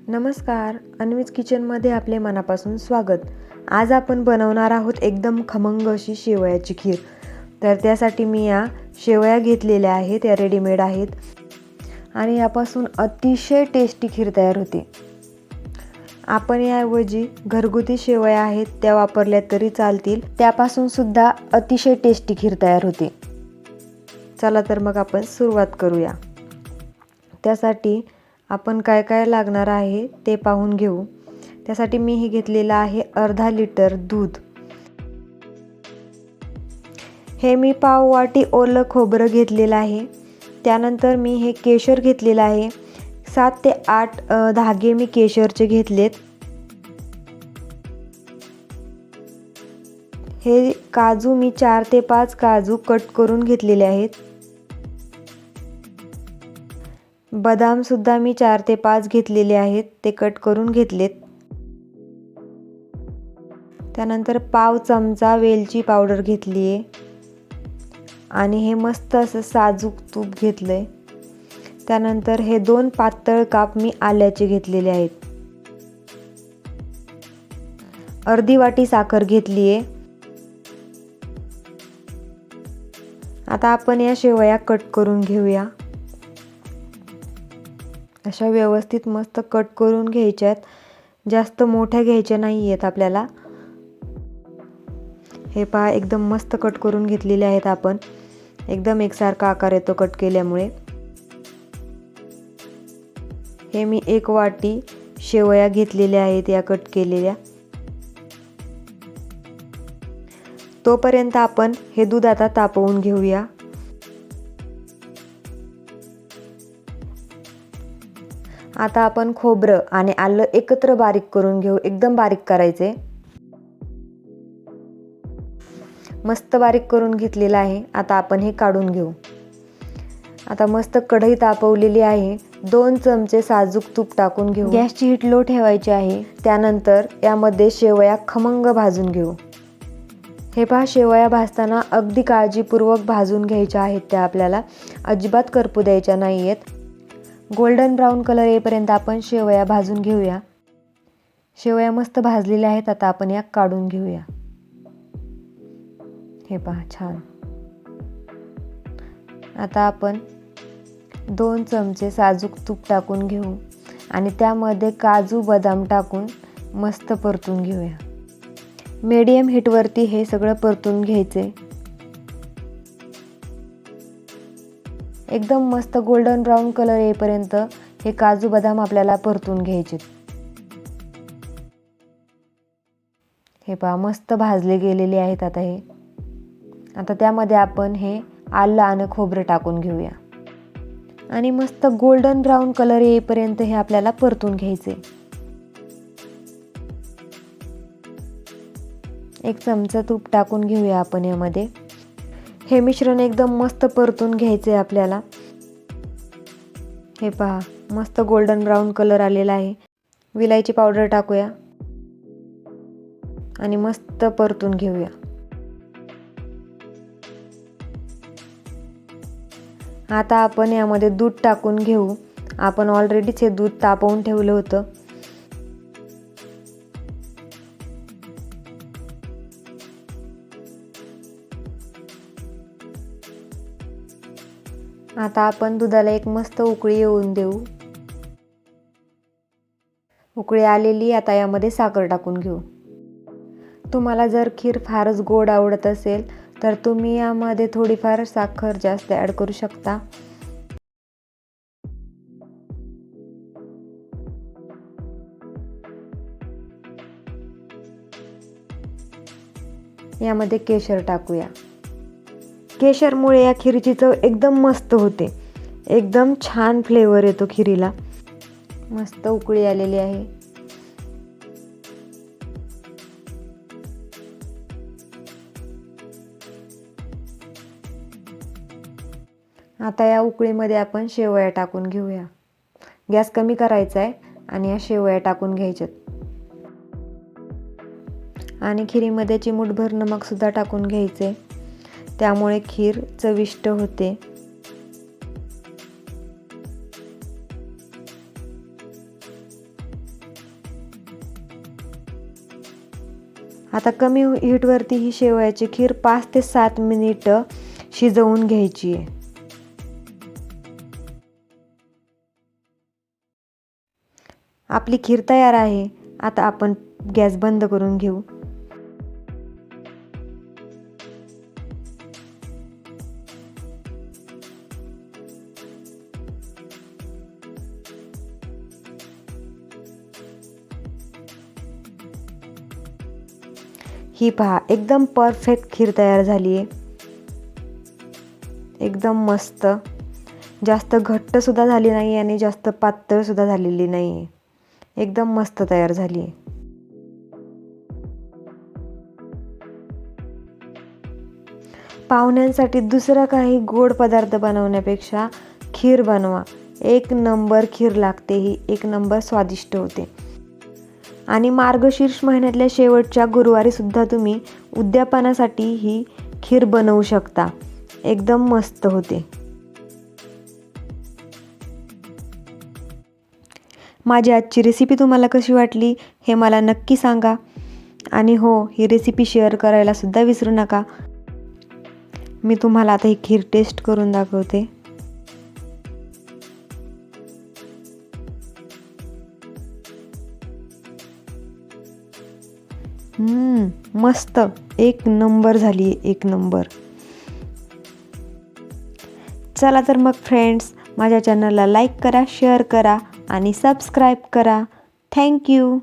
नमस्कार, अन्वीज किचनमध्ये आपले मनापासून स्वागत. आज आपण बनवणार आहोत एकदम खमंग अशी शेवयाची खीर. तर त्यासाठी मी या शेवया घेतलेल्या आहेत, या रेडीमेड आहेत आणि यापासून अतिशय टेस्टी खीर तयार होते. आपण याऐवजी घरगुती शेवया आहेत त्या वापरल्या तरी चालतील, त्यापासून सुद्धा अतिशय टेस्टी खीर तयार होते. चला तर मग आपण सुरुवात करूया. त्यासाठी आपण काय काय लागणार आहे ते पाहून घेऊ. त्यासाठी मी हे घेतलेलं आहे अर्धा लिटर दूध. हे मी पाव वाटी ओलं खोबरं घेतलेलं आहे. त्यानंतर मी हे केशर घेतलेलं आहे. 7 ते 8 धागे मी केशरचे घेतलेत. हे काजू मी 4 ते 5 काजू कट करून घेतलेले आहेत. बदाम सुद्धा मी 4 ते 5 घेतलेले आहेत, ते कट करून घेतलेत. त्यानंतर पाव चमचा वेलची पावडर घेतली आहे आणि हे मस्त असं साजूक तूप घेतलंय. त्यानंतर हे 2 पातळ काप मी आल्याचे घेतलेले आहेत. अर्धी वाटी साखर घेतली आहे. आता आपण या शेवया कट करून घेऊया. अशा व्यवस्थित मस्त कट करून घ्यायच्यात. जास्त मोठ्या घ्यायच्या नाही आहेत आपल्याला. हे पहा, एकदम मस्त कट करून घेतलेले आहेत आपण. एकदम एकसारखा आकार येतो कट केल्यामुळे. हे मी 1 वाटी शेवया घेतलेल्या आहेत या कट केलेल्या. तोपर्यंत आपण हे दूध आता तापवून घेऊया. आता आपण खोबरं आणि आलं एकत्र बारीक करून घेऊ. एकदम बारीक करायचे. मस्त बारीक करून घेतलेलं आहे. आता आपण हे काढून घेऊ. आता मस्त कढई तापवलेली आहे. 2 चमचे साजूक तूप टाकून घेऊ. गॅसची हीट लो ठेवायची आहे. त्यानंतर यामध्ये शेवया खमंग भाजून घेऊ. हे पहा, शेवया भाजताना अगदी काळजीपूर्वक भाजून घ्यायच्या आहेत त्या आपल्याला. अजिबात करपू द्यायच्या नाही आहेत. गोल्डन ब्राऊन कलर येईपर्यंत आपण शेवया भाजून घेऊया. शेवया मस्त भाजलेल्या आहेत. आता आपण या काढून घेऊया. हे पहा, छान. आता आपण 2 चमचे साजूक तूप टाकून घेऊ आणि त्यामध्ये काजू बदाम टाकून मस्त परतून घेऊया. मीडियम हीटवरती हे सगळं परतून घ्यायचे. एकदम मस्त गोल्डन ब्राऊन कलर येईपर्यंत हे काजू बदाम आपल्याला परतून घ्यायचे. हे पहा, मस्त भाजले गेलेले आहेत आता हे. आता त्यामध्ये आपण हे आलं आणि खोबरं टाकून घेऊया आणि मस्त गोल्डन ब्राऊन कलर येईपर्यंत हे आपल्याला परतून घ्यायचे. 1 चमचा तूप टाकून घेऊया आपण यामध्ये. हे मिश्रण एकदम मस्त परतून घ्यायचे आपल्याला. हे पहा, मस्त गोल्डन ब्राऊन कलर आलेला आहे. विलायची पावडर टाकूया आणि मस्त परतून घेऊया. आता आपण यामध्ये दूध टाकून घेऊ. आपण ऑलरेडीच हे दूध तापवून ठेवलं होतं. आता आपण दुधाला एक मस्त उकळी येऊन देऊ. उकळी आलेली. आता यामध्ये साखर टाकून घेऊ. तुम्हाला जर खीर फारच गोड आवडत असेल तर तुम्ही यामध्ये थोडीफार साखर जास्त ॲड करू शकता. यामध्ये केशर टाकूया. केशरमुळे या खीरीची चव एकदम मस्त होते. एकदम छान फ्लेवर येतो खीरीला. मस्त उकळी आलेली आहे. आता या उकळीमध्ये आपण शेवया टाकून घेऊया. गॅस कमी करायचा आहे आणि या शेवया टाकून घ्यायच्यात. आणि खिरीमध्ये चिमूटभर नमक सुद्धा टाकून घ्यायचे. त्यामुळे खीर चविष्ट होते. आता कमी हीटवरती ही शेवयाची खीर 5 ते 7 मिनिटं शिजवून घ्यायची आहे. आपली खीर तयार आहे. आता आपण गॅस बंद करून घेऊ. ही पहा, एकदम परफेक्ट खीर तयार झाली आहे. एकदम मस्त. जास्त घट्ट सुद्धा झाली नाही आणि जास्त पातळ सुद्धा झालेली नाही आहे. एकदम मस्त तयार झाली आहे. पाहुण्यांसाठी दुसरा काही गोड पदार्थ बनवण्यापेक्षा खीर बनवा. एक नंबर खीर लागते ही, एक नंबर स्वादिष्ट होते. आणि मार्गशीर्ष महिन्यातल्या शेवटच्या गुरुवारी सुद्धा तुम्ही उद्यापनासाठी ही खीर बनवू शकता. एकदम मस्त होते. माझी आजची रेसिपी तुम्हाला कशी वाटली हे मला नक्की सांगा. आणि हो, ही रेसिपी शेअर करायला सुद्धा विसरू नका. मी तुम्हाला आता ही खीर टेस्ट करून दाखवते. मस्त, एक नंबर झाली, एक नंबर. चला तर मग फ्रेंड्स, माझ्या चॅनलला लाईक करा, शेअर करा आणि सबस्क्राईब करा. थँक्यू.